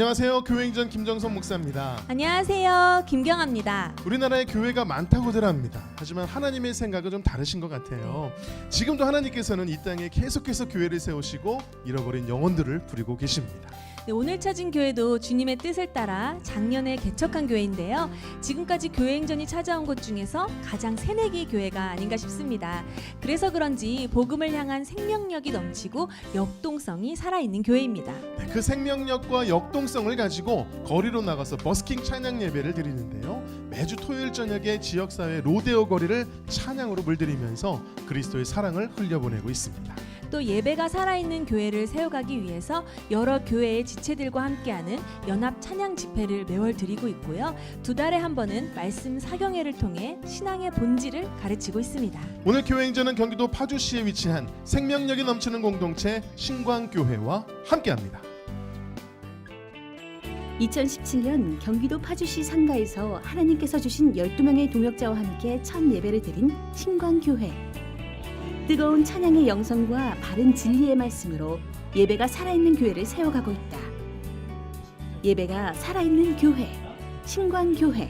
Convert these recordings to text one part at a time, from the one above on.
안녕하세요. 교회행전 김정선 목사입니다. 안녕하세요. 김경아입니다. 우리나라에 교회가 많다고들 합니다. 하지만 하나님의 생각은 좀 다르신 것 같아요. 지금도 하나님께서는 이 땅에 계속해서 교회를 세우시고 잃어버린 영혼들을 부리고 계십니다. 네, 오늘 찾은 교회도 주님의 뜻을 따라 작년에 개척한 교회인데요. 지금까지 교회행전이 찾아온 곳 중에서 가장 새내기 교회가 아닌가 싶습니다. 그래서 그런지 복음을 향한 생명력이 넘치고 역동성이 살아있는 교회입니다. 네, 그 생명력과 역동성을 가지고 거리로 나가서 버스킹 찬양 예배를 드리는데요. 매주 토요일 저녁에 지역사회 로데오 거리를 찬양으로 물들이면서 그리스도의 사랑을 흘려보내고 있습니다. 또 예배가 살아있는 교회를 세워가기 위해서 여러 교회의 지체들과 함께하는 연합 찬양 집회를 매월 드리고 있고요. 2달에 한 번은 말씀 사경회를 통해 신앙의 본질을 가르치고 있습니다. 오늘 교회행전은 경기도 파주시에 위치한 생명력이 넘치는 공동체 신광교회와 함께합니다. 2017년 경기도 파주시 상가에서 하나님께서 주신 12명의 동역자와 함께 첫 예배를 드린 신광교회. 뜨거운 찬양의 영성과 바른 진리의 말씀으로 예배가 살아있는 교회를 세워가고 있다. 예배가 살아있는 교회, 신광교회.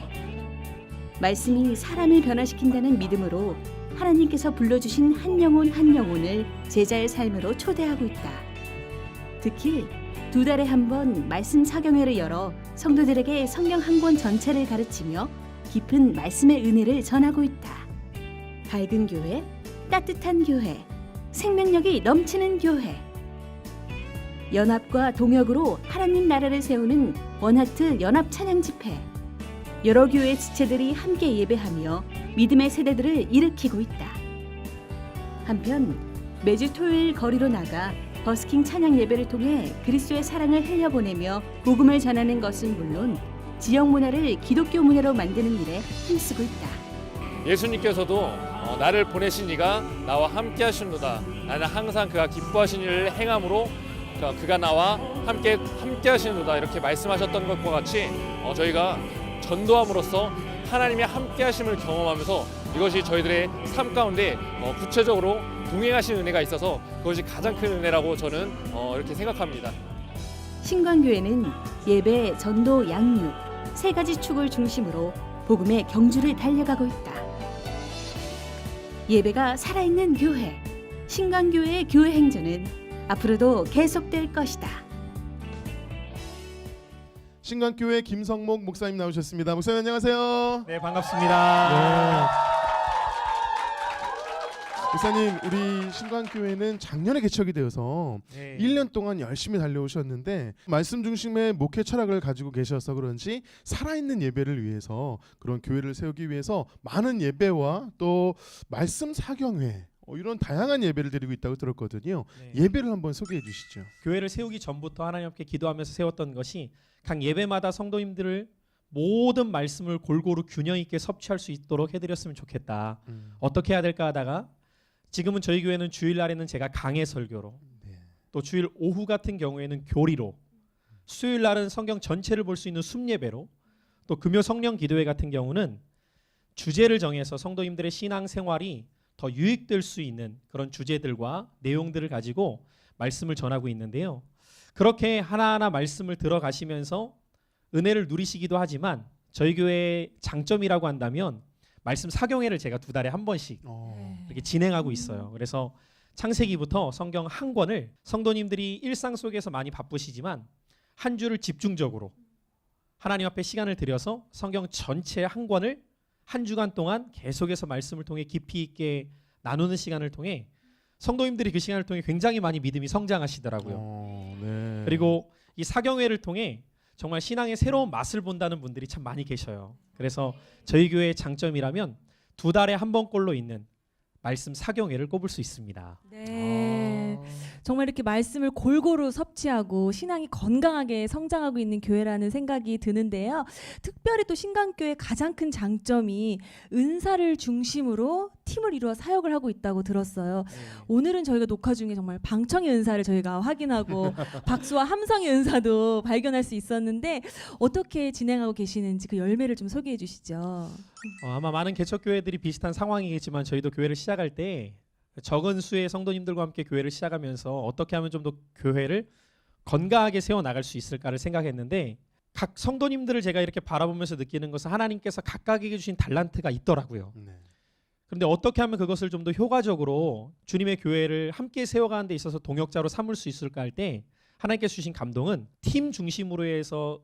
말씀이 사람을 변화시킨다는 믿음으로 하나님께서 불러주신 한 영혼을 제자의 삶으로 초대하고 있다. 특히 2달에 한 번 말씀 사경회를 열어 성도들에게 성경 한 권 전체를 가르치며 깊은 말씀의 은혜를 전하고 있다. 밝은 교회, 따뜻한 교회, 생명력이 넘치는 교회. 연합과 동역으로 하나님 나라를 세우는 원하트 연합 찬양 집회. 여러 교회 지체들이 함께 예배하며 믿음의 세대들을 일으키고 있다. 한편 매주 토요일 거리로 나가 버스킹 찬양 예배를 통해 그리스도의 사랑을 흘려보내며 복음을 전하는 것은 물론 지역 문화를 기독교 문화로 만드는 일에 힘쓰고 있다. 예수님께서도 나를 보내신 이가 나와 함께 하시는도다. 나는 항상 그가 기뻐하신 일을 행함으로 그가 나와 함께 하시는도다. 이렇게 말씀하셨던 것과 같이 저희가 전도함으로써 하나님의 함께 하심을 경험하면서 이것이 저희들의 삶 가운데 구체적으로 동행하신 은혜가 있어서 그것이 가장 큰 은혜라고 저는 이렇게 생각합니다. 신광교회는 예배, 전도, 양육 세 가지 축을 중심으로 복음의 경주를 달려가고 있다. 예배가 살아있는 교회, 신광교회의 교회 행전은 앞으로도 계속될 것이다. 신광교회 김성목 목사님 나오셨습니다. 목사님 안녕하세요. 네, 반갑습니다. 목사님, 우리 신광교회는 작년에 개척이 되어서 네. 1년 동안 열심히 달려오셨는데 말씀 중심의 목회 철학을 가지고 계셔서 그런지 살아있는 예배를 위해서 그런 교회를 세우기 위해서 많은 예배와 또 말씀 사경회 이런 다양한 예배를 드리고 있다고 들었거든요. 네. 예배를 한번 소개해 주시죠. 교회를 세우기 전부터 하나님 앞에 기도하면서 세웠던 것이 각 예배마다 성도님들을 모든 말씀을 골고루 균형 있게 섭취할 수 있도록 해드렸으면 좋겠다. 어떻게 해야 될까 하다가 지금은 저희 교회는 주일날에는 제가 강해 설교로 또 주일 오후 같은 경우에는 교리로 수요일날은 성경 전체를 볼 수 있는 숨예배로 또 금요 성령 기도회 같은 경우는 주제를 정해서 성도님들의 신앙생활이 더 유익될 수 있는 그런 주제들과 내용들을 가지고 말씀을 전하고 있는데요. 그렇게 하나하나 말씀을 들어가시면서 은혜를 누리시기도 하지만 저희 교회의 장점이라고 한다면 말씀 사경회를 제가 2달에 한 번씩 이렇게 진행하고 있어요. 그래서 창세기부터 성경 한 권을 성도님들이 일상 속에서 많이 바쁘시지만 한 주를 집중적으로 하나님 앞에 시간을 들여서 성경 전체 한 권을 한 주간 동안 계속해서 말씀을 통해 깊이 있게 나누는 시간을 통해 성도님들이 그 시간을 통해 굉장히 많이 믿음이 성장하시더라고요. 네. 그리고 이 사경회를 통해 정말 신앙의 새로운 맛을 본다는 분들이 참 많이 계셔요. 그래서 저희 교회의 장점이라면 2달에 한 번꼴로 있는 말씀 사경회를 꼽을 수 있습니다. 네. 정말 이렇게 말씀을 골고루 섭취하고 신앙이 건강하게 성장하고 있는 교회라는 생각이 드는데요. 특별히 또 신광교회의 가장 큰 장점이 은사를 중심으로 팀을 이루어 사역을 하고 있다고 들었어요. 오늘은 저희가 녹화 중에 정말 방청의 은사를 저희가 확인하고 박수와 함성의 은사도 발견할 수 있었는데 어떻게 진행하고 계시는지 그 열매를 좀 소개해 주시죠. 아마 많은 개척교회들이 비슷한 상황이겠지만 저희도 교회를 시작할 때 적은 수의 성도님들과 함께 교회를 시작하면서 어떻게 하면 좀 더 교회를 건강하게 세워 나갈 수 있을까를 생각했는데 각 성도님들을 제가 이렇게 바라보면서 느끼는 것은 하나님께서 각각에게 주신 달란트가 있더라고요. 네. 그런데 어떻게 하면 그것을 좀 더 효과적으로 주님의 교회를 함께 세워가는 데 있어서 동역자로 삼을 수 있을까 할 때 하나님께서 주신 감동은 팀 중심으로 해서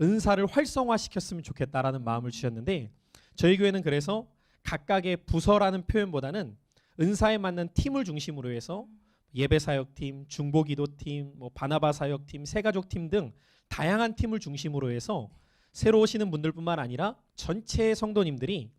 은사를 활성화시켰으면 좋겠다라는 마음을 주셨는데 저희 교회는 그래서 각각의 부서라는 표현보다는 은사에 맞는 팀을 중심으로 해서 예배사역팀, 중보기도팀, 뭐 바나바 사역팀, 새가족팀 등 다양한 팀을 중심으로 해서 새로 오시는 분들뿐만 아니라 전체 성도님들이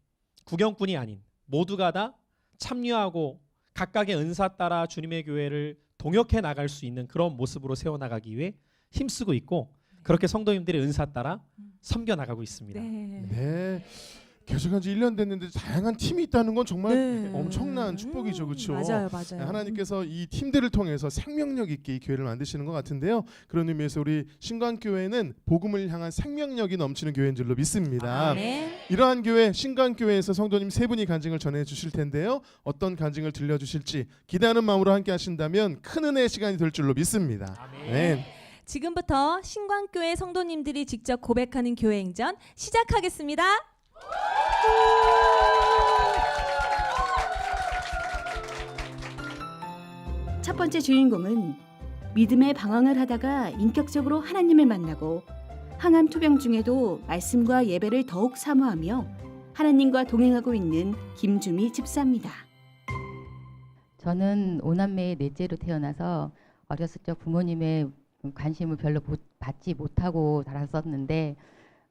구경꾼이 아닌 모두가 다 참여하고 각각의 은사 따라 주님의 교회를 동역해 나갈 수 있는 그런 모습으로 세워나가기 위해 힘쓰고 있고 그렇게 성도님들의 은사 따라 섬겨 나가고 있습니다. 네. 네. 개척한 지 1년 됐는데 다양한 팀이 있다는 건 정말 네. 엄청난 축복이죠. 그렇죠? 맞아요, 맞아요. 하나님께서 이 팀들을 통해서 생명력 있게 이 교회를 만드시는 것 같은데요. 그런 의미에서 우리 신관교회는 복음을 향한 생명력이 넘치는 교회인 줄로 믿습니다. 네. 이러한 교회 신관교회에서 성도님 세 분이 간증을 전해 주실 텐데요. 어떤 간증을 들려주실지 기대하는 마음으로 함께 하신다면 큰 은혜의 시간이 될 줄로 믿습니다. 아멘. 지금부터 신광교회 성도님들이 직접 고백하는 교회 행전 시작하겠습니다. 첫 번째 주인공은 믿음의 방황을 하다가 인격적으로 하나님을 만나고 항암 투병 중에도 말씀과 예배를 더욱 사모하며 하나님과 동행하고 있는 김주미 집사입니다. 저는 오남매의 넷째로 태어나서 어렸을 적 부모님의 관심을 별로 받지 못하고 자랐었는데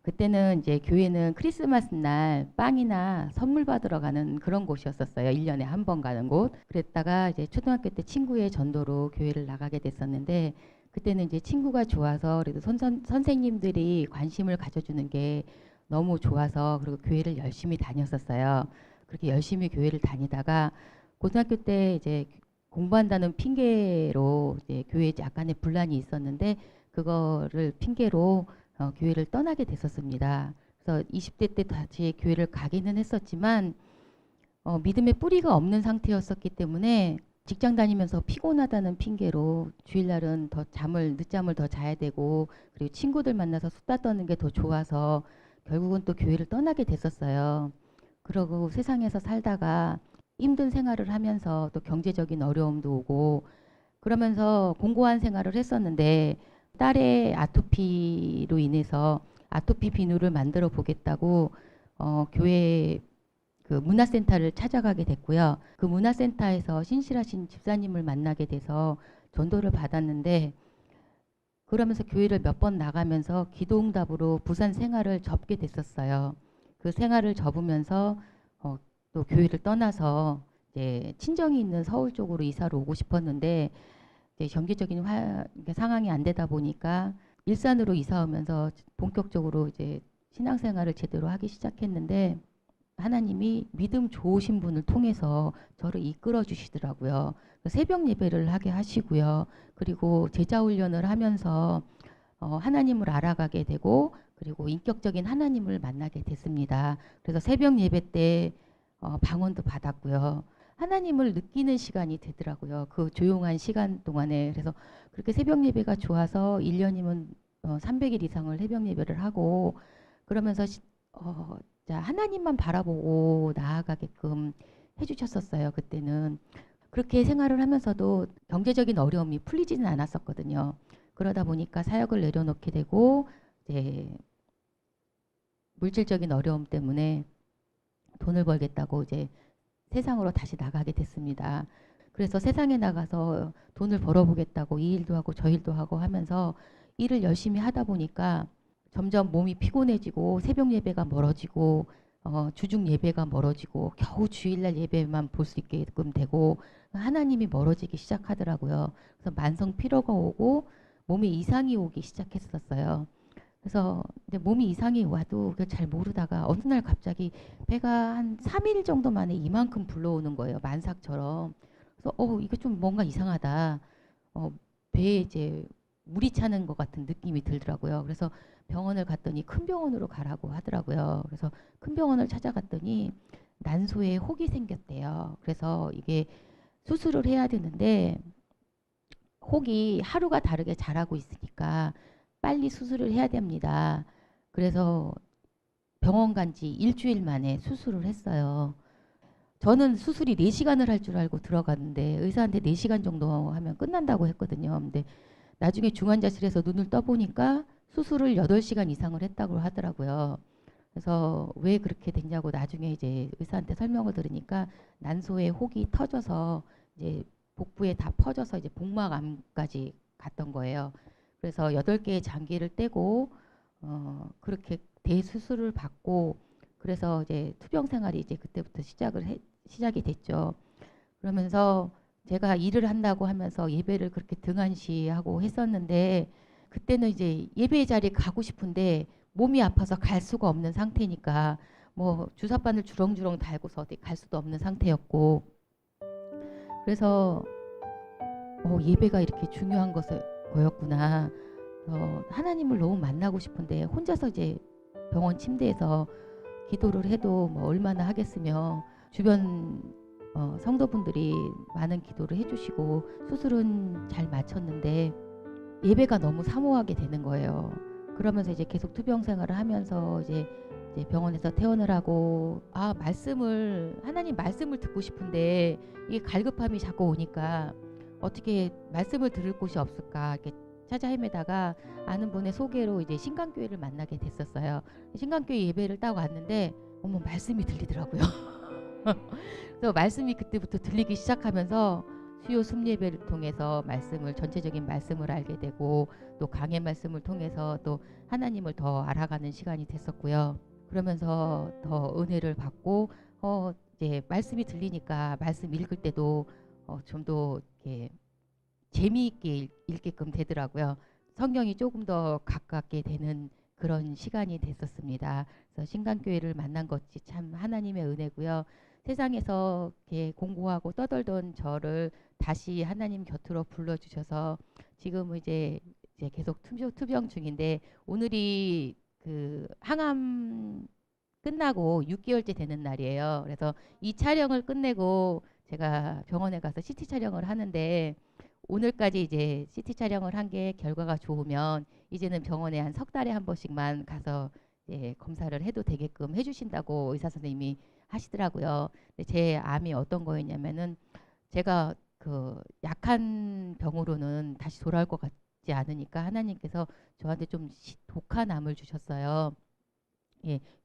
그때는 이제 교회는 크리스마스 날 빵이나 선물 받으러 가는 그런 곳이었었어요. 1년에 한 번 가는 곳. 그랬다가 이제 초등학교 때 친구의 전도로 교회를 나가게 됐었는데 그때는 이제 친구가 좋아서 그래도 선생님들이 관심을 가져주는 게 너무 좋아서 그리고 교회를 열심히 다녔었어요. 그렇게 열심히 교회를 다니다가 고등학교 때 이제 공부한다는 핑계로 이제 교회에 약간의 분란이 있었는데 그거를 핑계로 교회를 떠나게 됐었습니다. 그래서 20대 때 다시 교회를 가기는 했었지만 믿음의 뿌리가 없는 상태였었기 때문에 직장 다니면서 피곤하다는 핑계로 주일날은 더 늦잠을 더 자야 되고 그리고 친구들 만나서 수다 떠는 게 더 좋아서 결국은 또 교회를 떠나게 됐었어요. 그러고 세상에서 살다가 힘든 생활을 하면서 또 경제적인 어려움도 오고 그러면서 공고한 생활을 했었는데 딸의 아토피로 인해서 아토피 비누를 만들어 보겠다고 교회 그 문화센터를 찾아가게 됐고요. 그 문화센터에서 신실하신 집사님을 만나게 돼서 전도를 받았는데 그러면서 교회를 몇 번 나가면서 기도응답으로 부산 생활을 접게 됐었어요. 그 생활을 접으면서 또 교회를 떠나서 이제 친정이 있는 서울 쪽으로 이사를 오고 싶었는데 이제 경제적인 상황이 안 되다 보니까 일산으로 이사 오면서 본격적으로 이제 신앙생활을 제대로 하기 시작했는데 하나님이 믿음 좋으신 분을 통해서 저를 이끌어 주시더라고요. 새벽 예배를 하게 하시고요. 그리고 제자 훈련을 하면서 하나님을 알아가게 되고 그리고 인격적인 하나님을 만나게 됐습니다. 그래서 새벽 예배 때 방언도 받았고요. 하나님을 느끼는 시간이 되더라고요. 그 조용한 시간 동안에. 그래서 그렇게 새벽 예배가 좋아서 1년이면 300일 이상을 새벽 예배를 하고 그러면서 하나님만 바라보고 나아가게끔 해주셨었어요. 그때는. 그렇게 생활을 하면서도 경제적인 어려움이 풀리지는 않았었거든요. 그러다 보니까 사역을 내려놓게 되고 이제 물질적인 어려움 때문에 돈을 벌겠다고 이제 세상으로 다시 나가게 됐습니다. 그래서 세상에 나가서 돈을 벌어보겠다고 이 일도 하고 저 일도 하고 하면서 일을 열심히 하다 보니까 점점 몸이 피곤해지고 새벽 예배가 멀어지고 주중 예배가 멀어지고 겨우 주일날 예배만 볼 수 있게끔 되고 하나님이 멀어지기 시작하더라고요. 그래서 만성 피로가 오고 몸에 이상이 오기 시작했었어요. 그래서 이제 몸이 이상이 와도 잘 모르다가 어느 날 갑자기 배가 한 3일 정도 만에 이만큼 불러오는 거예요. 만삭처럼. 그래서 이거 좀 뭔가 이상하다. 배에 이제 물이 차는 것 같은 느낌이 들더라고요. 그래서 병원을 갔더니 큰 병원으로 가라고 하더라고요. 그래서 큰 병원을 찾아갔더니 난소에 혹이 생겼대요. 그래서 이게 수술을 해야 되는데 혹이 하루가 다르게 자라고 있으니까 빨리 수술을 해야 됩니다. 그래서 병원 간 지 일주일 만에 수술을 했어요. 저는 수술이 4시간을 할 줄 알고 들어갔는데 의사한테 4시간 정도 하면 끝난다고 했거든요. 근데 나중에 중환자실에서 눈을 떠보니까 수술을 8시간 이상을 했다고 하더라고요. 그래서 왜 그렇게 됐냐고 나중에 이제 의사한테 설명을 들으니까 난소에 혹이 터져서 이제 복부에 다 퍼져서 이제 복막암까지 갔던 거예요. 그래서 8개의 장기를 떼고 그렇게 대수술을 받고 그래서 이제 투병 생활이 이제 그때부터 시작이 됐죠. 그러면서 제가 일을 한다고 하면서 예배를 그렇게 등한시하고 했었는데 그때는 이제 예배 자리에 가고 싶은데 몸이 아파서 갈 수가 없는 상태니까 뭐 주사바늘 주렁주렁 달고서 어디 갈 수도 없는 상태였고 그래서 예배가 이렇게 중요한 거였구나. 하나님을 너무 만나고 싶은데 혼자서 이제 병원 침대에서 기도를 해도 뭐 얼마나 하겠으며 주변 성도분들이 많은 기도를 해주시고 수술은 잘 마쳤는데 예배가 너무 사모하게 되는 거예요. 그러면서 이제 계속 투병 생활을 하면서 이제 병원에서 퇴원을 하고 하나님 말씀을 듣고 싶은데 이게 갈급함이 자꾸 오니까 어떻게 말씀을 들을 곳이 없을까 이렇게 찾아 헤매다가 아는 분의 소개로 이제 신강교회를 만나게 됐었어요. 신강교회 예배를 딱 왔는데 말씀이 들리더라고요. 그래서 말씀이 그때부터 들리기 시작하면서 수요 순예배를 통해서 전체적인 말씀을 알게 되고 또 강의 말씀을 통해서 또 하나님을 더 알아가는 시간이 됐었고요. 그러면서 더 은혜를 받고 이제 말씀이 들리니까 말씀 읽을 때도 좀 더 이렇게 재미있게 읽게끔 되더라고요. 성경이 조금 더 가깝게 되는 그런 시간이 됐었습니다. 그래서 신강교회를 만난 것이 참 하나님의 은혜고요. 세상에서 이렇게 공고하고 떠돌던 저를 다시 하나님 곁으로 불러주셔서 지금은 이제 계속 투병 중인데 오늘이 그 항암 끝나고 6개월째 되는 날이에요. 그래서 이 촬영을 끝내고 제가 병원에 가서 CT 촬영을 하는데 오늘까지 이제 CT 촬영을 한 게 결과가 좋으면 이제는 병원에 한 석 달에 한 번씩만 가서 검사를 해도 되게끔 해주신다고 의사 선생님이 하시더라고요. 근데 제 암이 어떤 거였냐면은 제가 그 약한 병으로는 다시 돌아올 것 같지 않으니까 하나님께서 저한테 좀 독한 암을 주셨어요.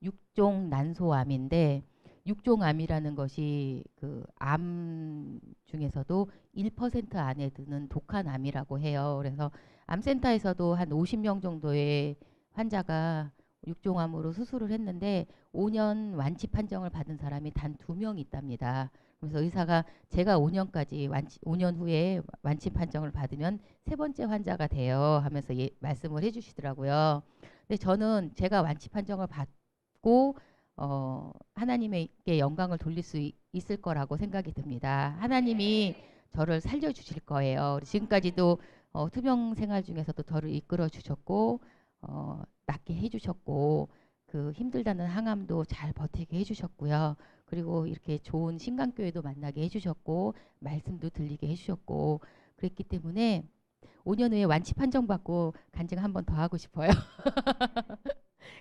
육종 난소암인데 육종암이라는 것이 그 암 중에서도 1% 안에 드는 독한 암이라고 해요. 그래서 암센터에서도 한 50명 정도의 환자가 육종암으로 수술을 했는데 5년 완치 판정을 받은 사람이 단 2명 있답니다. 그래서 의사가 제가 5년 후에 완치 판정을 받으면 3번째 환자가 돼요 하면서 말씀을 해주시더라고요. 근데 저는 제가 완치 판정을 받고 하나님에게 영광을 돌릴 수 있을 거라고 생각이 듭니다. 하나님이 저를 살려주실 거예요. 지금까지도 투병 생활 중에서도 저를 이끌어 주셨고 낫게 해주셨고 그 힘들다는 항암도 잘 버티게 해주셨고요. 그리고 이렇게 좋은 신강교회도 만나게 해주셨고 말씀도 들리게 해주셨고 그랬기 때문에 5년 후에 완치 판정 받고 간증 한 번 더 하고 싶어요.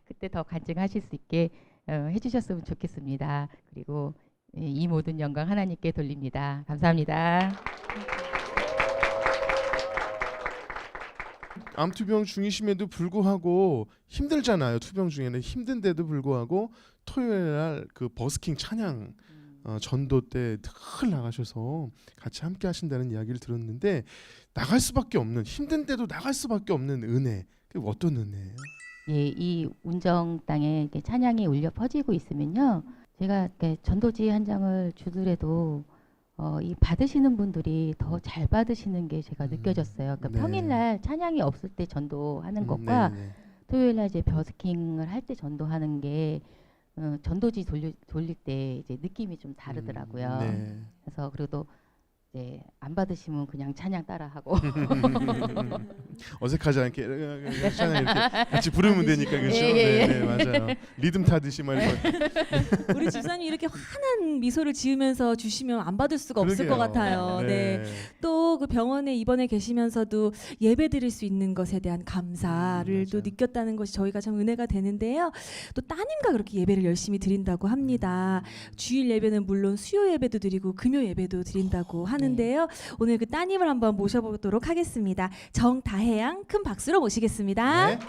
그때 더 간증하실 수 있게 해주셨으면 좋겠습니다. 그리고 이 모든 영광 하나님께 돌립니다. 감사합니다. 암투병 중이심에도 불구하고 힘들잖아요. 투병 중에는 힘든데도 불구하고 토요일 날 그 버스킹 찬양 전도 때 늘 나가셔서 같이 함께 하신다는 이야기를 들었는데 나갈 수밖에 없는 힘든데도 나갈 수밖에 없는 은혜. 그게 어떤 은혜예요? 이 운정 땅에 이렇게 찬양이 울려 퍼지고 있으면요. 제가 이렇게 전도지 한 장을 주더라도 이 받으시는 분들이 더 잘 받으시는 게 제가 느껴졌어요. 그러니까 네. 평일날 찬양이 없을 때 전도하는 것과 토요일날 이제 버스킹을 할 때 전도하는 게 전도지 돌릴 때 이제 느낌이 좀 다르더라고요. 네. 그래서 그래도 이제 안 받으시면 그냥 찬양 따라하고 어색하지 않게 찬양 이렇게 같이 부르면 되니까 그렇죠. 예. 네, 맞아요. 리듬 타듯이 말이죠. 우리 집사님 이렇게 환한 미소를 지으면서 주시면 안 받을 수가 없을 것 같아요. 네. 또 그 병원에 입원해 계시면서도 예배 드릴 수 있는 것에 대한 감사를 또 맞아요. 느꼈다는 것이 저희가 참 은혜가 되는데요. 또 따님과 그렇게 예배를 열심히 드린다고 합니다. 주일 예배는 물론 수요 예배도 드리고 금요 예배도 드린다고 하는데요. 오늘 그 따님을 한번 모셔보도록 하겠습니다. 정다혜양 큰 박수로 모시겠습니다. 네.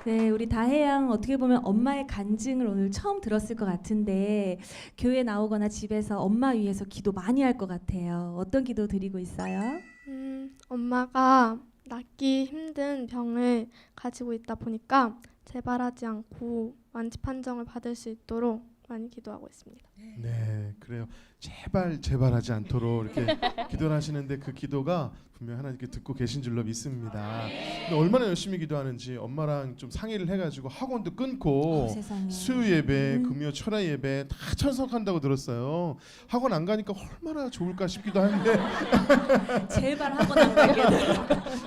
네, 우리 다혜양 어떻게 보면 엄마의 간증을 오늘 처음 들었을 것 같은데 교회 나오거나 집에서 엄마 위해서 기도 많이 할 것 같아요. 어떤 기도 드리고 있어요? 엄마가 낫기 힘든 병을 가지고 있다 보니까 재발하지 않고 완치 판정을 받을 수 있도록 많이 기도하고 있습니다. 네, 그래요. 제발 재발하지 않도록 이렇게 기도를 하시는데 그 기도가 분명 하나님께 듣고 계신 줄로 믿습니다. 근데 얼마나 열심히 기도하는지 엄마랑 좀 상의를 해가지고 학원도 끊고 세상에. 수요 예배, 금요 철야 예배 다 참석한다고 들었어요. 학원 안 가니까 얼마나 좋을까 싶기도 한데 제발 학원 안 가게.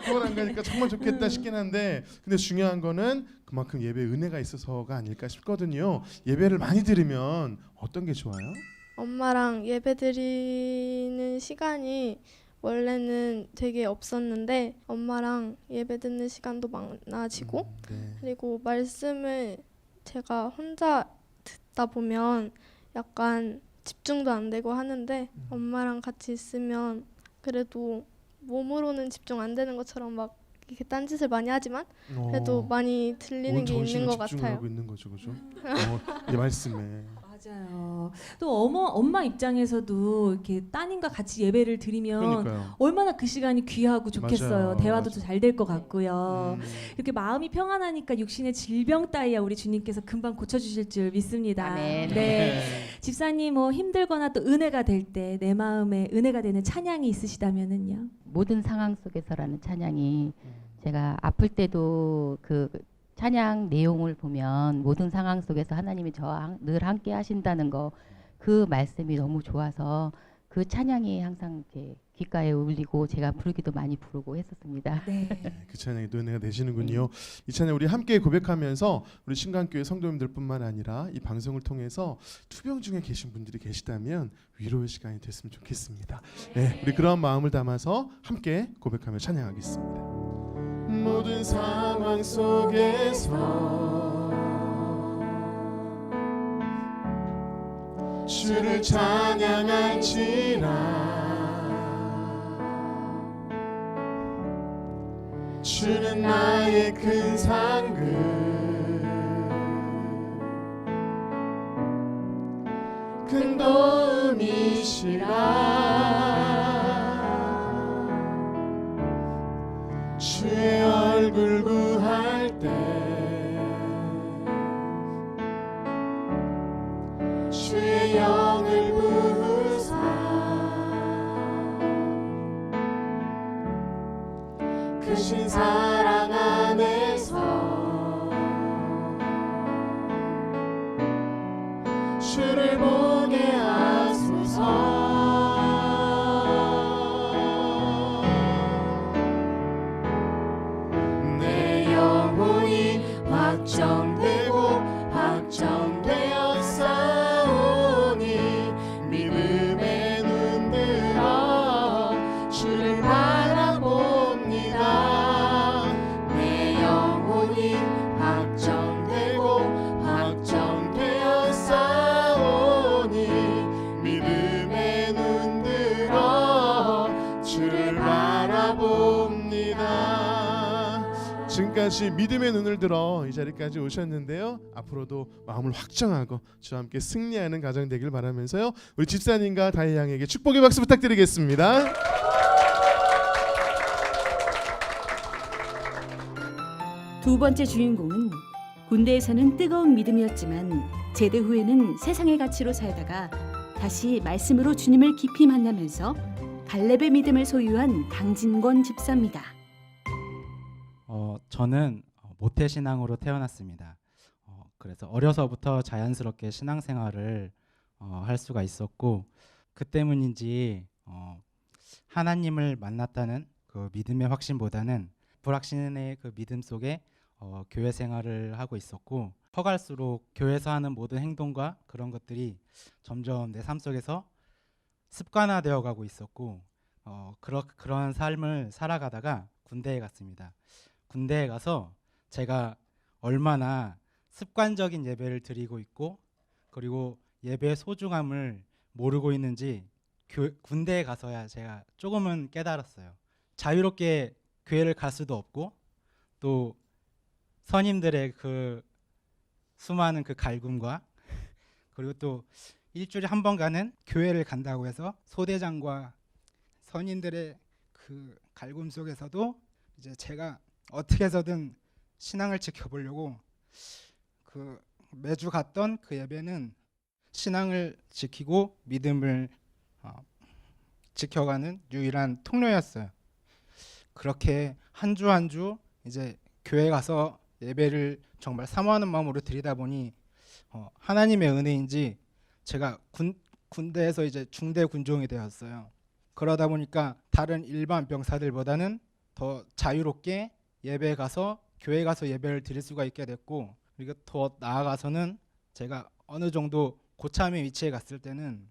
학원 안 가니까 정말 좋겠다 싶긴 한데 근데 중요한 거는 그만큼 예배 은혜가 있어서가 아닐까 싶거든요. 예배를 많이 들으면 어떤 게 좋아요? 엄마랑 예배 드리는 시간이 원래는 되게 없었는데 엄마랑 예배 듣는 시간도 많아지고 네. 그리고 말씀을 제가 혼자 듣다 보면 약간 집중도 안 되고 하는데 엄마랑 같이 있으면 그래도 몸으로는 집중 안 되는 것처럼 막 이렇게 딴짓을 많이 하지만 그래도 많이 들리는 게 있는 것 같아요. 하고 있는 거죠, 그죠? 이 말씀에. 맞아요. 또 엄마 입장에서도 이렇게 따님과 같이 예배를 드리면 그러니까요. 얼마나 그 시간이 귀하고 좋겠어요. 맞아요. 대화도 맞아요. 잘 될 것 같고요. 음. 이렇게 마음이 평안하니까 육신의 질병 따위야 우리 주님께서 금방 고쳐주실 줄 믿습니다. 아멘. 네. 집사님 뭐 힘들거나 또 은혜가 될 때 내 마음에 은혜가 되는 찬양이 있으시다면은요. 모든 상황 속에서라는 찬양이 제가 아플 때도 그 찬양 내용을 보면 모든 상황 속에서 하나님이 저와 늘 함께 하신다는 거 그 말씀이 너무 좋아서 그 찬양이 항상 제 귓가에 울리고 제가 부르기도 많이 부르고 했었습니다. 네. 그 찬양이 또 은혜가 되시는군요. 이 찬양 우리 함께 고백하면서 우리 신강교회 성도님들뿐만 아니라 이 방송을 통해서 투병 중에 계신 분들이 계시다면 위로의 시간이 됐으면 좋겠습니다. 네, 우리 그런 마음을 담아서 함께 고백하며 찬양하겠습니다. 모든 상황 속에서 주를 찬양할지라 주는 나의 큰 상급 큰 도움이시라 주의 얼굴 구할 때 주의 영을 부으사 크신 사랑 안에서 주를 보게 하소서 내 영혼이 확정되고 확정되었사오니 믿음의 눈 들어 주를 바라봅니다 내 영혼이 확정되고 확정되었사오니 믿음의 눈 들어 주를 바라봅니다. 지금까지 믿음의 눈을 들어 이 자리까지 오셨는데요. 앞으로도 마음을 확정하고 주와 함께 승리하는 가정 되길 바라면서요. 우리 집사님과 다혜양에게 축복의 박수 부탁드리겠습니다. 두 번째 주인공은 군대에서는 뜨거운 믿음이었지만 제대 후에는 세상의 가치로 살다가 다시 말씀으로 주님을 깊이 만나면서 갈렙의 믿음을 소유한 강진권 집사입니다. 저는 모태신앙으로 태어났습니다. 그래서 어려서부터 자연스럽게 신앙생활을 할 수가 있었고 그 때문인지 하나님을 만났다는 그 믿음의 확신보다는 불확신의 그 믿음 속에 교회 생활을 하고 있었고 커갈수록 교회에서 하는 모든 행동과 그런 것들이 점점 내 삶 속에서 습관화되어 가고 있었고 그런 삶을 살아가다가 군대에 갔습니다. 군대에 가서 제가 얼마나 습관적인 예배를 드리고 있고 그리고 예배의 소중함을 모르고 있는지 군대에 가서야 제가 조금은 깨달았어요. 자유롭게 교회를 갈 수도 없고 또 선임들의 그 수많은 그 갈굼과 그리고 또 일주일에 한 번 가는 교회를 간다고 해서 소대장과 선임들의 그 갈굼 속에서도 이제 제가 어떻게 해서든 신앙을 지켜보려고 그 매주 갔던 그 예배는 신앙을 지키고 믿음을 지켜가는 유일한 통로였어요. 그렇게 한 주 한 주 이제 교회 가서 예배를 정말 사모하는 마음으로 드리다 보니 하나님의 은혜인지 제가 군대에서 이제 중대 군종이 되었어요. 그러다 보니까 다른 일반 병사들보다는 더 자유롭게 예배에 가서 교회 가서 예배를 드릴 수가 있게 됐고 그리고 더 나아가서는 제가 어느 정도 고참의 위치에 갔을 때는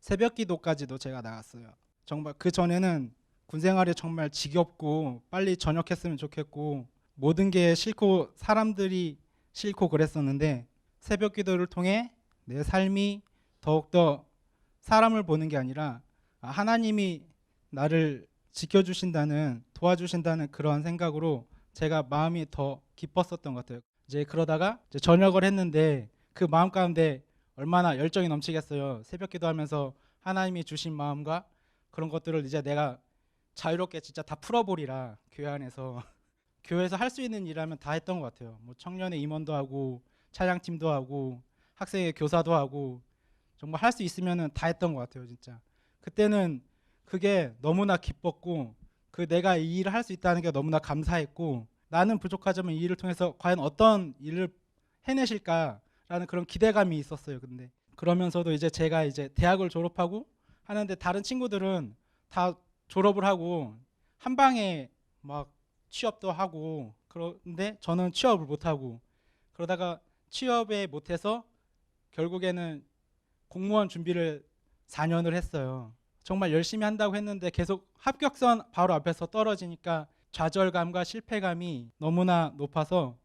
새벽 기도까지도 제가 나갔어요. 정말 그 전에는 군 생활이 정말 지겹고 빨리 전역했으면 좋겠고 모든 게 싫고 사람들이 싫고 그랬었는데 새벽 기도를 통해 내 삶이 더욱더 사람을 보는 게 아니라 하나님이 나를 지켜주신다는 도와주신다는 그런 생각으로 제가 마음이 더 기뻤었던 것 같아요. 이제 그러다가 이제 전역을 했는데 그 마음 가운데 얼마나 열정이 넘치겠어요. 새벽 기도하면서 하나님이 주신 마음과 그런 것들을 이제 내가 자유롭게 진짜 다 풀어버리라 교회 안에서 교회에서 할 수 있는 일하면 다 했던 것 같아요. 뭐 청년의 임원도 하고 찬양팀도 하고 학생의 교사도 하고 정말 할 수 있으면은 다 했던 것 같아요. 진짜 그때는 그게 너무나 기뻤고 그 내가 이 일을 할 수 있다는 게 너무나 감사했고 나는 부족하지만 이 일을 통해서 과연 어떤 일을 해내실까라는 그런 기대감이 있었어요. 근데 그러면서도 이제 제가 이제 대학을 졸업하고 하는데 다른 친구들은 다 졸업을 하고 한 방에 막 취업도 하고 그런데 저는 취업을 못 하고 그러다가 취업에 못해서 결국에는 공무원 준비를 4년을 했어요. 정말 열심히 한다고 했는데 계속 합격선 바로 앞에서 떨어지니까 좌절감과 실패감이 너무나 높아서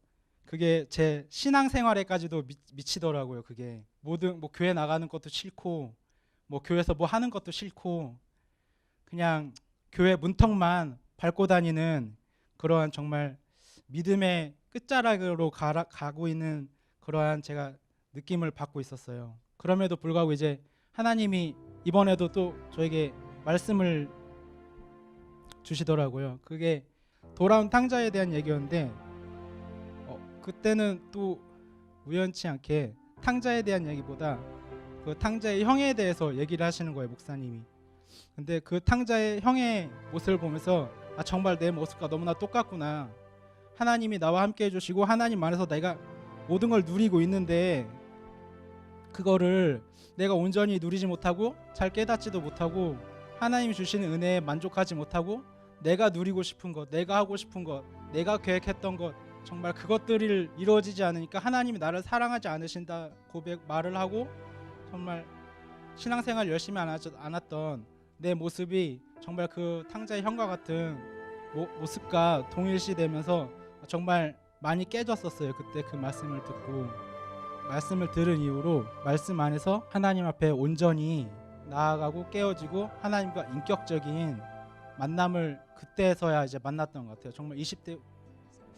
그게 제 신앙생활에까지도 미치더라고요. 그게 모든 뭐 교회 나가는 것도 싫고 뭐 교회에서 뭐 하는 것도 싫고 그냥 교회 문턱만 밟고 다니는 그러한 정말 믿음의 끝자락으로 가고 있는 그러한 제가 느낌을 받고 있었어요. 그럼에도 불구하고 이제 하나님이 이번에도 또 저에게 말씀을 주시더라고요. 그게 돌아온 탕자에 대한 얘기였는데 그때는 또 우연치 않게 탕자에 대한 얘기보다 그 탕자의 형에 대해서 얘기를 하시는 거예요, 목사님이. 근데 그 탕자의 형의 모습을 보면서 정말 내 모습과 너무나 똑같구나. 하나님이 나와 함께 해주시고 하나님 안에서 내가 모든 걸 누리고 있는데 그거를 내가 온전히 누리지 못하고 잘 깨닫지도 못하고 하나님이 주시는 은혜에 만족하지 못하고 내가 누리고 싶은 것, 내가 하고 싶은 것, 내가 계획했던 것 정말 그것들이 이루어지지 않으니까 하나님이 나를 사랑하지 않으신다 말을 하고 정말 신앙생활 열심히 않았던 내 모습이 정말 그 탕자의 형과 같은 모습과 동일시되면서 정말 많이 깨졌었어요. 그때 그 말씀을 듣고 말씀을 들은 이후로 말씀 안에서 하나님 앞에 온전히 나아가고 깨어지고 하나님과 인격적인 만남을 그때서야 이제 만났던 것 같아요. 정말 20대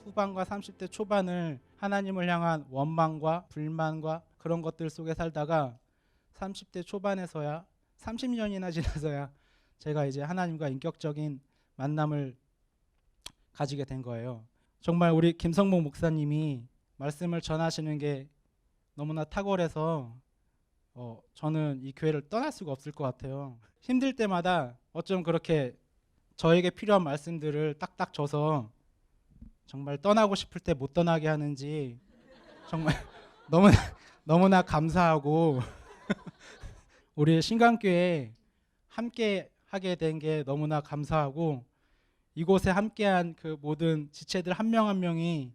후반과 30대 초반을 하나님을 향한 원망과 불만과 그런 것들 속에 살다가 30대 초반에서야 30년이나 지나서야 제가 이제 하나님과 인격적인 만남을 가지게 된 거예요. 정말 우리 김성목 목사님이 말씀을 전하시는 게 너무나 탁월해서 저는 이 교회를 떠날 수가 없을 것 같아요. 힘들 때마다 어쩜 그렇게 저에게 필요한 말씀들을 딱딱 줘서 정말 떠나고 싶을 때 못 떠나게 하는지 정말 너무나 감사하고 우리 신강교회 함께 하게 된 게 너무나 감사하고 이곳에 함께한 그 모든 지체들 한 명 한 명이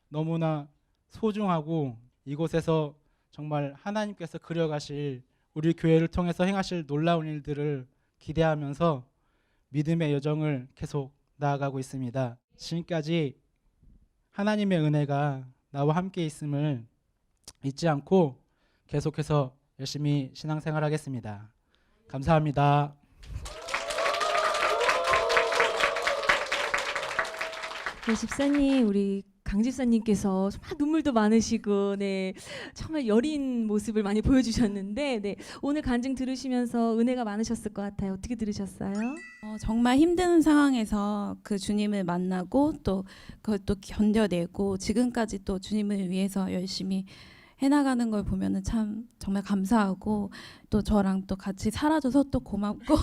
너무나 소중하고 이곳에서 정말 하나님께서 그려가실 우리 교회를 통해서 행하실 놀라운 일들을 기대하면서 믿음의 여정을 계속 나아가고 있습니다. 지금까지 하나님의 은혜가 나와 함께 있음을 잊지 않고 계속해서 열심히 신앙생활하겠습니다. 감사합니다. 네, 집사님, 우리 강 집사님께서 정말 눈물도 많으시고, 네, 정말 여린 모습을 많이 보여주셨는데, 네, 오늘 간증 들으시면서 은혜가 많으셨을 것 같아요. 어떻게 들으셨어요? 정말 힘든 상황에서 그 주님을 만나고 또 그걸 또 견뎌내고 지금까지 또 주님을 위해서 열심히 해나가는 걸 보면은 참 정말 감사하고 또 저랑 또 같이 살아줘서 또 고맙고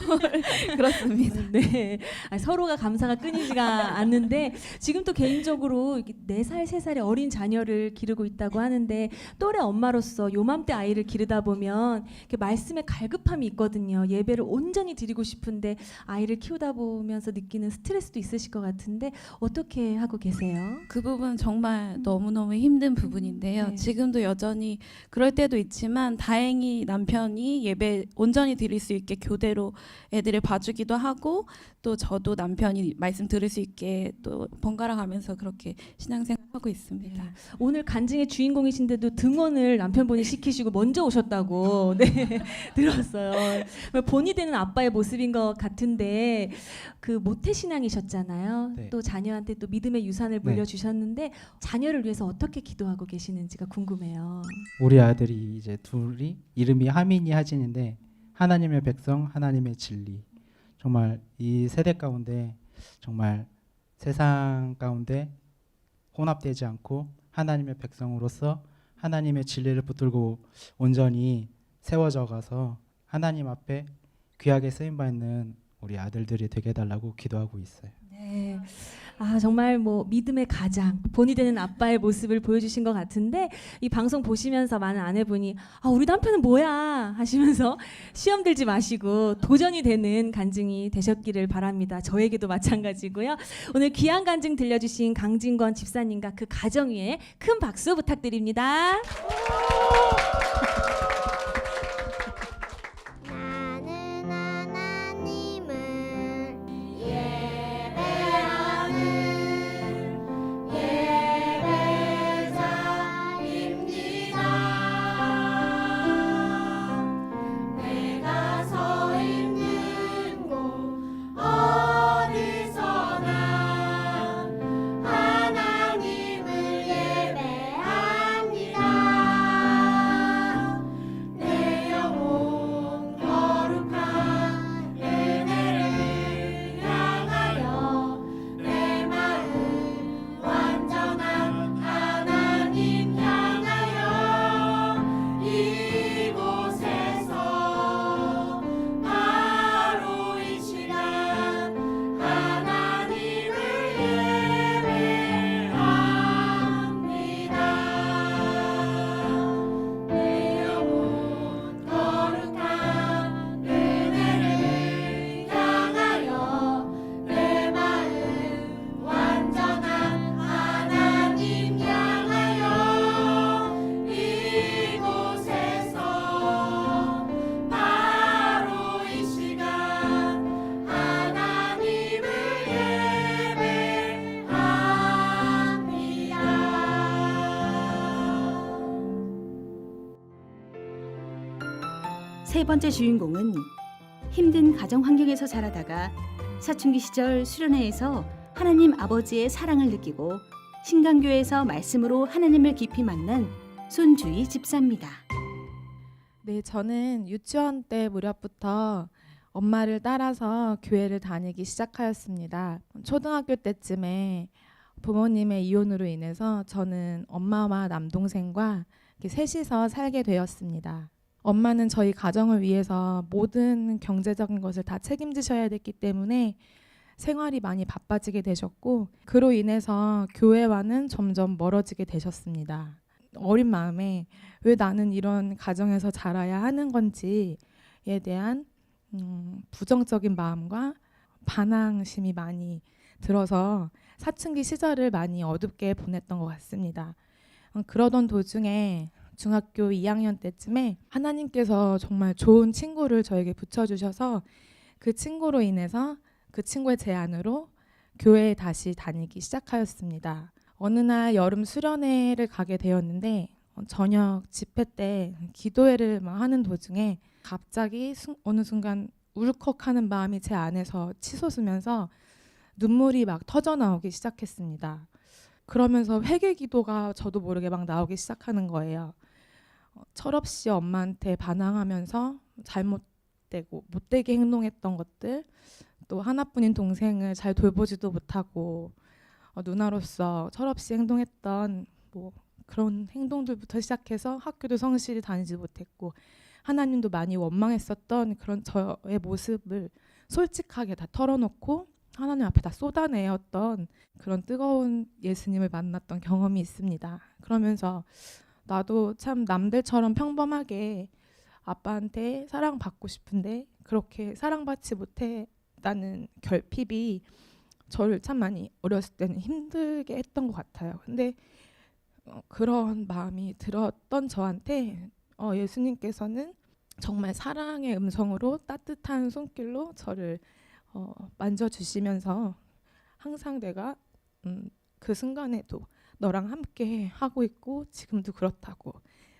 그렇습니다. 네, 서로가 감사가 끊이지가 않는데 지금 또 개인적으로 4살, 3살의 어린 자녀를 기르고 있다고 하는데 또래 엄마로서 요맘때 아이를 기르다 보면 이렇게 말씀에 갈급함이 있거든요. 예배를 온전히 드리고 싶은데 아이를 키우다 보면서 느끼는 스트레스도 있으실 것 같은데 어떻게 하고 계세요? 그 부분 정말 너무너무 힘든 부분인데요. 네. 지금도 여전히 그럴 때도 있지만 다행히 남편이 예배 온전히 드릴 수 있게 교대로 애들을 봐주기도 하고 또 저도 남편이 말씀 들을 수 있게 또 번갈아 가면서 그렇게 신앙생활하고 있습니다. 네. 오늘 간증의 주인공이신데도 등원을 남편분이 시키시고 먼저 오셨다고 네, 들었어요. 본이 되는 아빠의 모습인 것 같은데 그 모태 신앙이셨잖아요. 네. 또 자녀한테 또 믿음의 유산을 물려주셨는데 자녀를 위해서 어떻게 기도하고 계시는지가 궁금해요. 우리 아들이 이제 둘이 이름이 하민이 하진인데 하나님의 백성 하나님의 진리 정말 이 세대 가운데 정말 세상 가운데 혼합되지 않고 하나님의 백성으로서 하나님의 진리를 붙들고 온전히 세워져 가서 하나님 앞에 귀하게 쓰임 받는 우리 아들들이 되게 해달라고 기도하고 있어요. 네. 정말 뭐 믿음의 가장 본이 되는 아빠의 모습을 보여주신 것 같은데 이 방송 보시면서 많은 아내분이 우리 남편은 뭐야 하시면서 시험 들지 마시고 도전이 되는 간증이 되셨기를 바랍니다. 저에게도 마찬가지고요. 오늘 귀한 간증 들려주신 강진권 집사님과 그 가정 위에 큰 박수 부탁드립니다. 세 번째 주인공은 힘든 가정 환경에서 자라다가 사춘기 시절 수련회에서 하나님 아버지의 사랑을 느끼고 신강교회에서 말씀으로 하나님을 깊이 만난 손주희 집사입니다. 네, 저는 유치원 때 무렵부터 엄마를 따라서 교회를 다니기 시작하였습니다. 초등학교 때쯤에 부모님의 이혼으로 인해서 저는 엄마와 남동생과 이렇게 셋이서 살게 되었습니다. 엄마는 저희 가정을 위해서 모든 경제적인 것을 다 책임지셔야 됐기 때문에 생활이 많이 바빠지게 되셨고 그로 인해서 교회와는 점점 멀어지게 되셨습니다. 어린 마음에 왜 나는 이런 가정에서 자라야 하는 건지에 대한 부정적인 마음과 반항심이 많이 들어서 사춘기 시절을 많이 어둡게 보냈던 것 같습니다. 그러던 도중에 중학교 2학년 때쯤에 하나님께서 정말 좋은 친구를 저에게 붙여주셔서 그 친구로 인해서 그 친구의 제안으로 교회에 다시 다니기 시작하였습니다. 어느 날 여름 수련회를 가게 되었는데 저녁 집회 때 기도회를 막 하는 도중에 갑자기 어느 순간 울컥하는 마음이 제 안에서 치솟으면서 눈물이 막 터져 나오기 시작했습니다. 그러면서 회개 기도가 저도 모르게 막 나오기 시작하는 거예요. 철없이 엄마한테 반항하면서 잘못되고 못되게 행동했던 것들, 또 하나뿐인 동생을 잘 돌보지도 못하고 누나로서 철없이 행동했던 뭐 그런 행동들부터 시작해서 학교도 성실히 다니지 못했고 하나님도 많이 원망했었던 그런 저의 모습을 솔직하게 다 털어놓고 하나님 앞에 다 쏟아내었던 그런 뜨거운 예수님을 만났던 경험이 있습니다. 그러면서 나도 참 남들처럼 평범하게 아빠한테 사랑받고 싶은데 그렇게 사랑받지 못했다는 결핍이 저를 참 많이 어렸을 때는 힘들게 했던 것 같아요. 근데 그런 마음이 들었던 저한테 예수님께서는 정말 사랑의 음성으로 따뜻한 손길로 저를 만져주시면서 항상 내가 그 순간에도 너랑 함께 하고 있고 지금도 그렇다고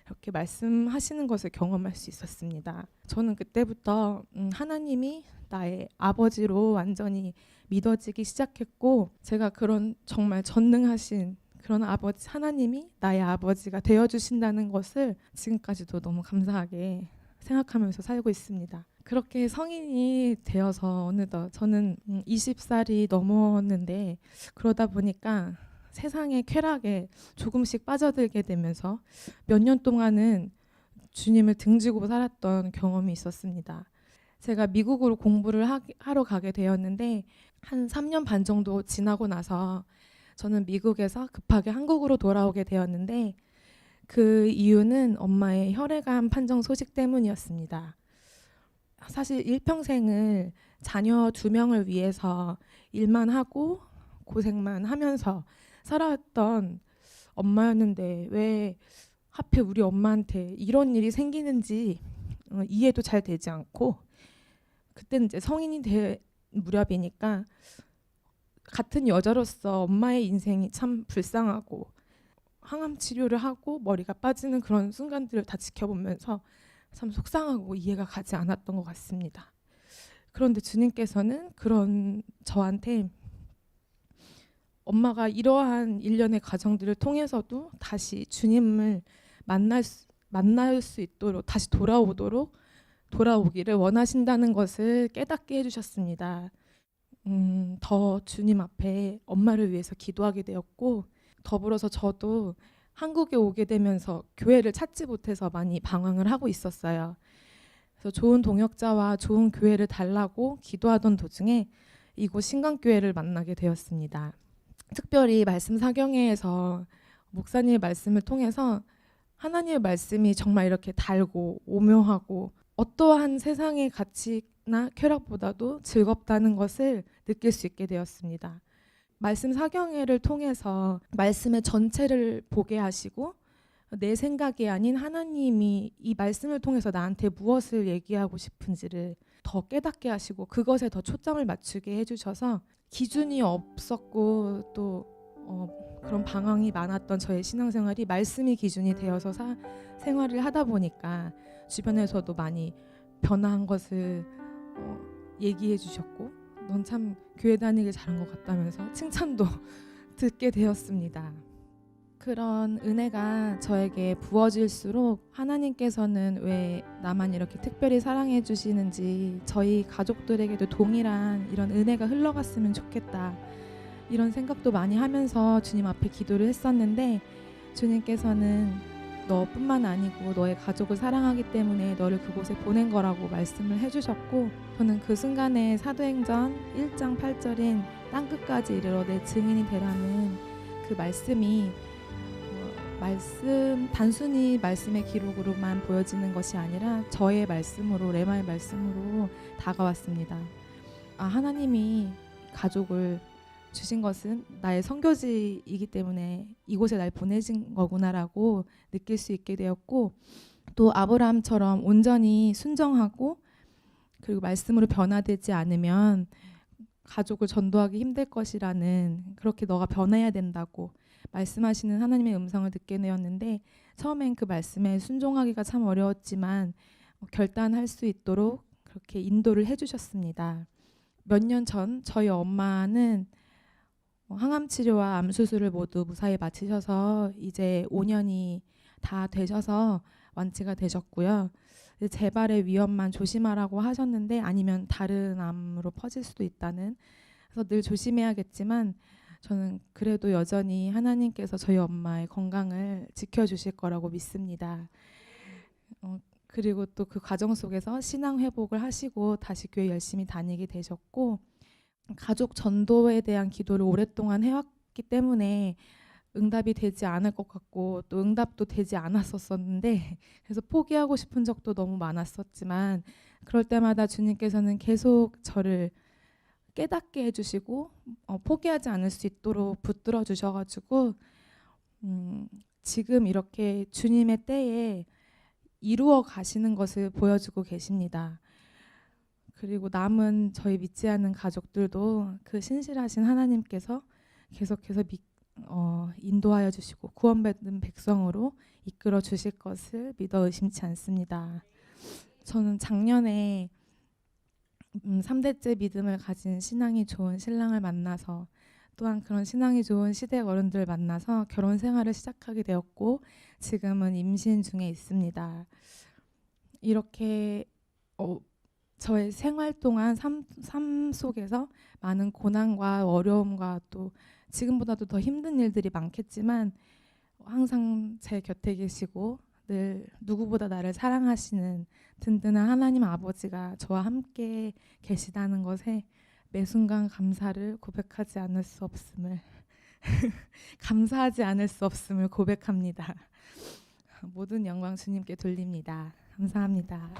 이렇게 말씀하시는 것을 경험할 수 있었습니다. 저는 그때부터 하나님이 나의 아버지로 완전히 믿어지기 시작했고 제가 그런 정말 전능하신 그런 아버지 하나님이 나의 아버지가 되어주신다는 것을 지금까지도 너무 감사하게 생각하면서 살고 있습니다. 그렇게 성인이 되어서 어느덧 저는 20살이 넘었는데 그러다 보니까 세상의 쾌락에 조금씩 빠져들게 되면서 몇 년 동안은 주님을 등지고 살았던 경험이 있었습니다. 제가 미국으로 공부를 하러 가게 되었는데 한 3년 반 정도 지나고 나서 저는 미국에서 급하게 한국으로 돌아오게 되었는데 그 이유는 엄마의 혈액암 판정 소식 때문이었습니다. 사실 일평생을 자녀 2명을 위해서 일만 하고 고생만 하면서 살아왔던 엄마였는데 왜 하필 우리 엄마한테 이런 일이 생기는지 이해도 잘 되지 않고 그때는 이제 성인이 된 무렵이니까 같은 여자로서 엄마의 인생이 참 불쌍하고 항암 치료를 하고 머리가 빠지는 그런 순간들을 다 지켜보면서 참 속상하고 이해가 가지 않았던 것 같습니다. 그런데 주님께서는 그런 저한테 엄마가 이러한 일련의 과정들을 통해서도 다시 주님을 만날 수 있도록 다시 돌아오기를 원하신다는 것을 깨닫게 해주셨습니다. 더 주님 앞에 엄마를 위해서 기도하게 되었고 더불어서 저도 한국에 오게 되면서 교회를 찾지 못해서 많이 방황을 하고 있었어요. 그래서 좋은 동역자와 좋은 교회를 달라고 기도하던 도중에 이곳 신강교회를 만나게 되었습니다. 특별히 말씀 사경회에서 목사님의 말씀을 통해서 하나님의 말씀이 정말 이렇게 달고 오묘하고 어떠한 세상의 가치나 쾌락보다도 즐겁다는 것을 느낄 수 있게 되었습니다. 말씀 사경회를 통해서 말씀의 전체를 보게 하시고 내 생각이 아닌 하나님이 이 말씀을 통해서 나한테 무엇을 얘기하고 싶은지를 더 깨닫게 하시고 그것에 더 초점을 맞추게 해주셔서 기준이 없었고 또 그런 방황이 많았던 저의 신앙생활이 말씀이 기준이 되어서 생활을 하다 보니까 주변에서도 많이 변화한 것을 얘기해 주셨고 넌 참 교회 다니길 잘한 것 같다면서 칭찬도 듣게 되었습니다. 그런 은혜가 저에게 부어질수록 하나님께서는 왜 나만 이렇게 특별히 사랑해 주시는지 저희 가족들에게도 동일한 이런 은혜가 흘러갔으면 좋겠다 이런 생각도 많이 하면서 주님 앞에 기도를 했었는데 주님께서는 너뿐만 아니고 너의 가족을 사랑하기 때문에 너를 그곳에 보낸 거라고 말씀을 해주셨고 저는 그 순간에 사도행전 1장 8절인 땅끝까지 이르러 내 증인이 되라는 그 말씀이 단순히 말씀의 기록으로만 보여지는 것이 아니라 저의 말씀으로, 레마의 말씀으로 다가왔습니다. 아, 하나님이 가족을 주신 것은 나의 선교지이기 때문에 이곳에 날 보내신 거구나라고 느낄 수 있게 되었고, 또 아브라함처럼 온전히 순정하고 그리고 말씀으로 변화되지 않으면 가족을 전도하기 힘들 것이라는, 그렇게 너가 변해야 된다고 말씀하시는 하나님의 음성을 듣게 되었는데, 처음엔 그 말씀에 순종하기가 참 어려웠지만 결단할 수 있도록 그렇게 인도를 해주셨습니다. 몇 년 전 저희 엄마는 항암 치료와 암 수술을 모두 무사히 마치셔서 이제 5년이 다 되셔서 완치가 되셨고요. 재발의 위험만 조심하라고 하셨는데, 아니면 다른 암으로 퍼질 수도 있다는, 그래서 늘 조심해야겠지만 저는 그래도 여전히 하나님께서 저희 엄마의 건강을 지켜주실 거라고 믿습니다. 그리고 또 그 과정 속에서 신앙 회복을 하시고 다시 교회 열심히 다니게 되셨고, 가족 전도에 대한 기도를 오랫동안 해왔기 때문에 응답이 되지 않을 것 같고, 또 응답도 되지 않았었는데, 그래서 포기하고 싶은 적도 너무 많았었지만, 그럴 때마다 주님께서는 계속 저를 깨닫게 해주시고 포기하지 않을 수 있도록 붙들어 주셔가지고 지금 이렇게 주님의 때에 이루어 가시는 것을 보여주고 계십니다. 그리고 남은 저희 믿지 않는 가족들도 그 신실하신 하나님께서 계속해서 인도하여 주시고 구원받은 백성으로 이끌어 주실 것을 믿어 의심치 않습니다. 저는 작년에 3대째 믿음을 가진 신앙이 좋은 신랑을 만나서, 또한 그런 신앙이 좋은 시댁 어른들을 만나서 결혼 생활을 시작하게 되었고, 지금은 임신 중에 있습니다. 이렇게 저의 생활 동안 삶 속에서 많은 고난과 어려움과 또 지금보다도 더 힘든 일들이 많겠지만 항상 제 곁에 계시고 늘 누구보다 나를 사랑하시는 든든한 하나님 아버지가 저와 함께 계시다는 것에 매 순간 감사를 고백하지 않을 수 없음을 감사하지 않을 수 없음을 고백합니다. 모든 영광 주님께 돌립니다. 감사합니다.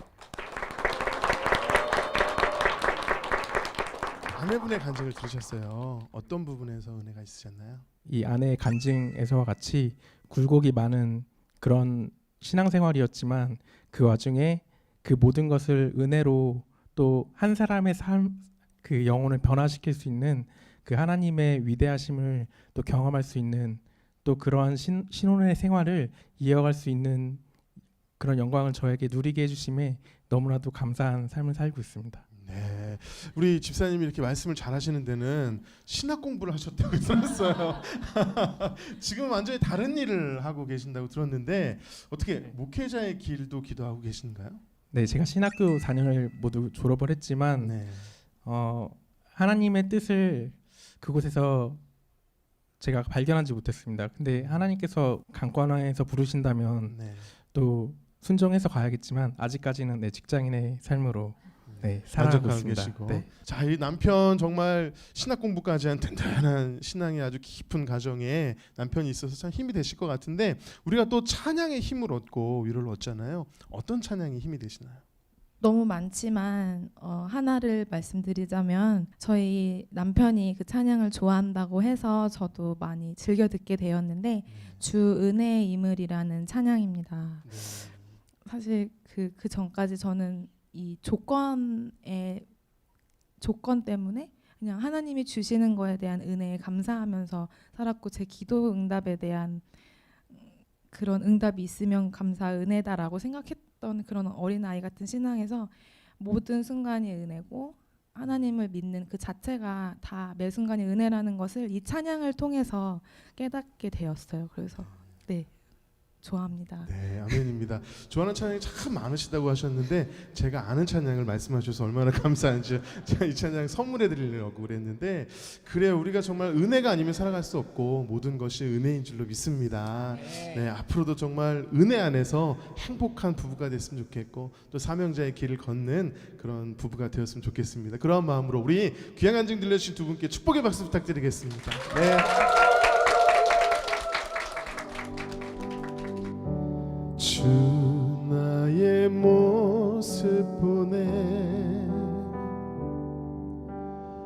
아내분의 간증을 들으셨어요. 어떤 부분에서 은혜가 있으셨나요? 이 아내의 간증에서와 같이 굴곡이 많은 그런 신앙생활이었지만, 그 와중에 그 모든 것을 은혜로, 또 한 사람의 삶, 그 영혼을 변화시킬 수 있는 그 하나님의 위대하심을 또 경험할 수 있는, 또 그러한 신혼의 생활을 이어갈 수 있는 그런 영광을 저에게 누리게 해주심에 너무나도 감사한 삶을 살고 있습니다. 네, 우리 집사님이 이렇게 말씀을 잘하시는 데는 신학 공부를 하셨다고 들었어요. 지금 완전히 다른 일을 하고 계신다고 들었는데, 어떻게 목회자의 길도 기도하고 계신가요? 네, 제가 신학교 4년을 모두 졸업을 했지만 네. 하나님의 뜻을 그곳에서 제가 발견하지 못했습니다. 근데 하나님께서 강권화해서 부르신다면 네. 또 순종해서 가야겠지만, 아직까지는 내 직장인의 삶으로 살아가고 만족하고 있습니다. 계시고. 네. 자, 이 남편 정말 신학 공부까지 한 든든한 신앙의 아주 깊은 가정에 남편이 있어서 참 힘이 되실 것 같은데, 우리가 또 찬양의 힘을 얻고 위로를 얻잖아요. 어떤 찬양이 힘이 되시나요? 너무 많지만 하나를 말씀드리자면, 저희 남편이 그 찬양을 좋아한다고 해서 저도 많이 즐겨 듣게 되었는데, 주 은혜의 이물이라는 찬양입니다. 네. 사실 그 전까지 저는 이 조건 때문에 그냥 하나님이 주시는 거에 대한 은혜에 감사하면서 살았고, 제 기도 응답에 대한 그런 응답이 있으면 감사 은혜다라고 생각했던 그런 어린아이 같은 신앙에서, 모든 순간이 은혜고 하나님을 믿는 그 자체가 다 매 순간이 은혜라는 것을 이 찬양을 통해서 깨닫게 되었어요. 그래서 네, 좋아합니다. 네, 아멘입니다. 좋아하는 찬양이 참 많으시다고 하셨는데, 제가 아는 찬양을 말씀하셔서 얼마나 감사한지 제가 이 찬양 선물해 드리려고 그랬는데, 그래요, 우리가 정말 은혜가 아니면 살아갈 수 없고 모든 것이 은혜인 줄로 믿습니다. 네, 앞으로도 정말 은혜 안에서 행복한 부부가 됐으면 좋겠고, 또 사명자의 길을 걷는 그런 부부가 되었으면 좋겠습니다. 그런 마음으로 우리 귀한 간증 들려주신 두 분께 축복의 박수 부탁드리겠습니다. 네. 보내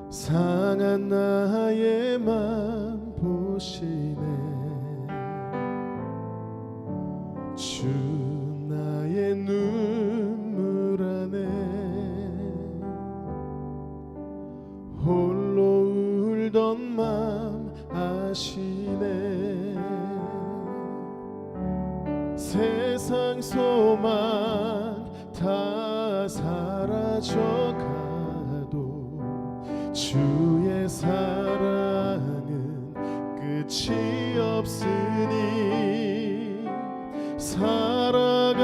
상한 나의 맘 보시네 주 나의 눈물 안에 홀로 울던 맘 아시네 세상 소망 다 사라져가도 주의 사랑은 끝이 없으니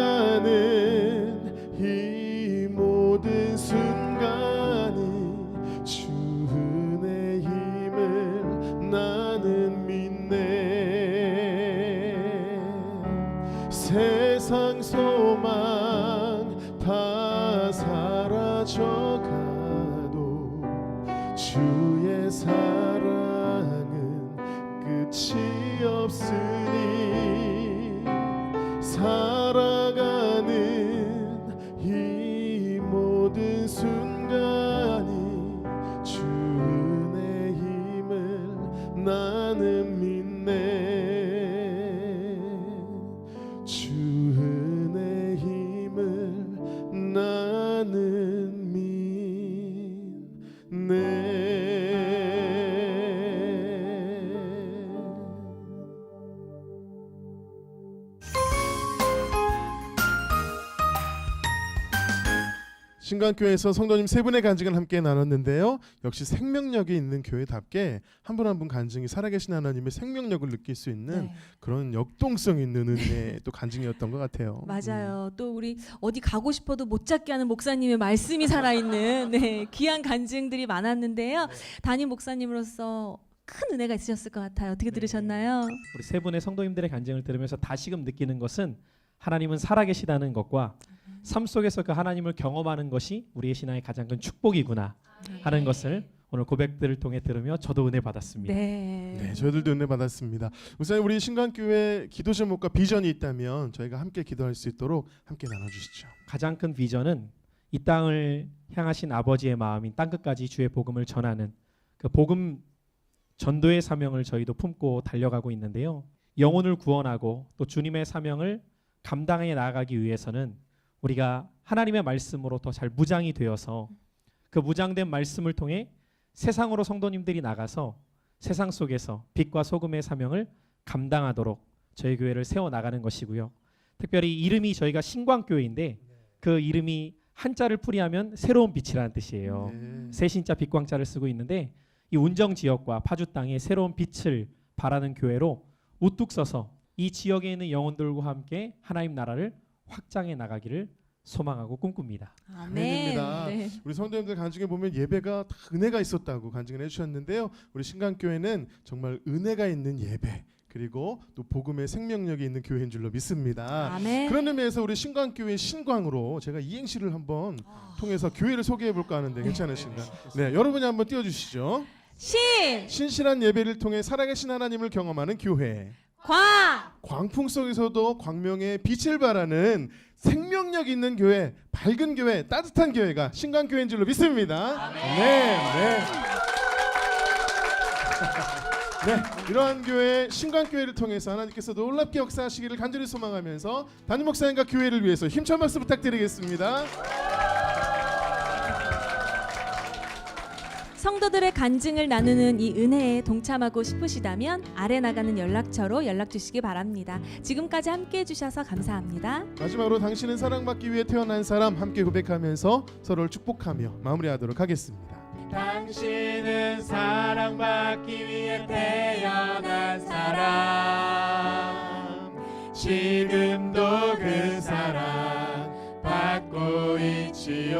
살아가는 이 모든 순간이 주 은혜 힘을 나는 믿네 세상 소망 다 사라져가도 주의 사랑은 끝이 없으니 살아가는 이 모든 순간이 주 은혜 힘을 나는 믿네 주 은혜 힘을 나는 믿네 신강교회에서 성도님 세 분의 간증을 함께 나눴는데요. 역시 생명력이 있는 교회답게 한 분 한 분 간증이 살아계신 하나님의 생명력을 느낄 수 있는 네. 그런 역동성 있는 은혜의 또 간증이었던 것 같아요. 맞아요. 또 우리 어디 가고 싶어도 못 잡게 하는 목사님의 말씀이 살아있는 네, 귀한 간증들이 많았는데요. 담임 목사님으로서 큰 은혜가 있으셨을 것 같아요. 어떻게 들으셨나요? 우리 세 분의 성도님들의 간증을 들으면서 다시금 느끼는 것은 하나님은 살아계시다는 것과 삶 속에서 그 하나님을 경험하는 것이 우리의 신앙의 가장 큰 축복이구나 하는 것을 오늘 고백들을 통해 들으며 저도 은혜 받았습니다. 네, 저희들도 은혜 받았습니다. 우선 우리 신강교회 기도 제목과 비전이 있다면 저희가 함께 기도할 수 있도록 함께 나눠주시죠. 가장 큰 비전은 이 땅을 향하신 아버지의 마음인 땅끝까지 주의 복음을 전하는 그 복음 전도의 사명을 저희도 품고 달려가고 있는데요. 영혼을 구원하고 또 주님의 사명을 감당해 나아가기 위해서는 우리가 하나님의 말씀으로 더 잘 무장이 되어서 그 무장된 말씀을 통해 세상으로 성도님들이 나가서 세상 속에서 빛과 소금의 사명을 감당하도록 저희 교회를 세워나가는 것이고요. 특별히 이름이 저희가 신광교회인데 그 이름이 한자를 풀이하면 새로운 빛이라는 뜻이에요. 새신자 빛광자를 쓰고 있는데 이 운정 지역과 파주 땅에 새로운 빛을 발하는 교회로 우뚝 서서 이 지역에 있는 영혼들과 함께 하나님 나라를 확장해 나가기를 소망하고 꿈꿉니다. 아멘입니다. 네. 우리 성도님들 간증에 보면 예배가 다 은혜가 있었다고 간증을 해주셨는데요. 우리 신강교회는 정말 은혜가 있는 예배 그리고 또 복음의 생명력이 있는 교회인 줄로 믿습니다. 아멘. 그런 의미에서 우리 신강교회 신광으로 제가 이행시를 한번 통해서 교회를 소개해 볼까 하는데 괜찮으신가요? 네, 여러분이 한번 띄워주시죠. 신실한 예배를 통해 살아계신 하나님을 경험하는 교회. 광풍 속에서도 광명의 빛을 발하는 생명력 있는 교회, 밝은 교회, 따뜻한 교회가 신강교회인 줄로 믿습니다. 네. 네, 이러한 교회 신강교회를 통해서 하나님께서 놀랍게 역사하시기를 간절히 소망하면서 담임 목사님과 교회를 위해서 힘찬 박수 부탁드리겠습니다. 성도들의 간증을 나누는 이 은혜에 동참하고 싶으시다면 아래 나가는 연락처로 연락 주시기 바랍니다. 지금까지 함께해 주셔서 감사합니다. 마지막으로 당신은 사랑받기 위해 태어난 사람 함께 고백하면서 서로를 축복하며 마무리하도록 하겠습니다. 당신은 사랑받기 위해 태어난 사람 지금도 그 사랑 받고 있지요.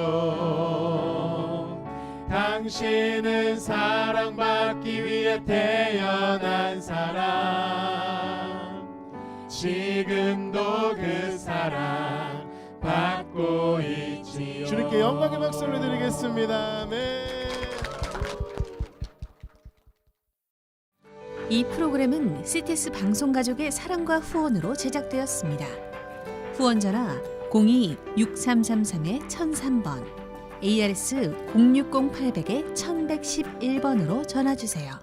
당신은 사랑받기 위해 태어난 사람 지금도 그 사랑 받고 있지요. 주님께 영광의 박수를 드리겠습니다. 네. 이 프로그램은 CTS 방송가족의 사랑과 후원으로 제작되었습니다. 후원자나 02-6333-1003번, ARS 060-800-1111번으로 전화주세요.